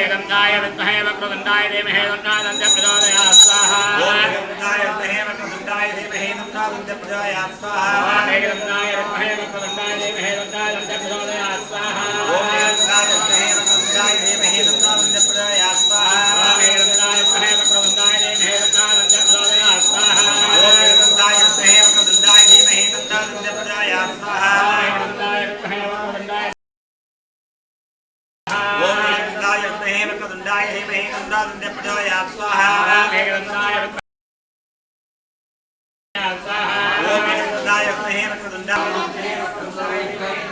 मेघदन्ताय विद्महे वक्रतुण्डाय धीमहि तन्नो प्रचोदयात् स्वाहा मेघदन्ताय विद्महे वक्रतुण्डाय धीमहि तन्नो प्रचोदयात् स्वाहा मेघदन्ताय विद्महे वक्रतुण्डाय धीमहि तन्नो प्रचोदयात् स्वाहा मेघदन्ताय विद्महे वक्रतुण्डाय धीमहि तन्नो प्रचोदयात् स्वाहा मेघदन्ताय विद्महे वक्रतुण्डाय धीमहि तन्नो प्रचोदयात् स्वाहा मेघदन्ताय विद्महे वक्रतुण्डाय धीमहि तन्नो प्रचोदयात् स्वाहा मेघदन्ताय विद्महे वक्रतुण्डाय मेघदन्ताय विद्महे वक्रतुण्डाय धीमहि तन्नो प्रचोदयात् स्वाहा मेघदन्ताय स्वाहा मेघदन्ताय विद्महे वक्रतुण्डाय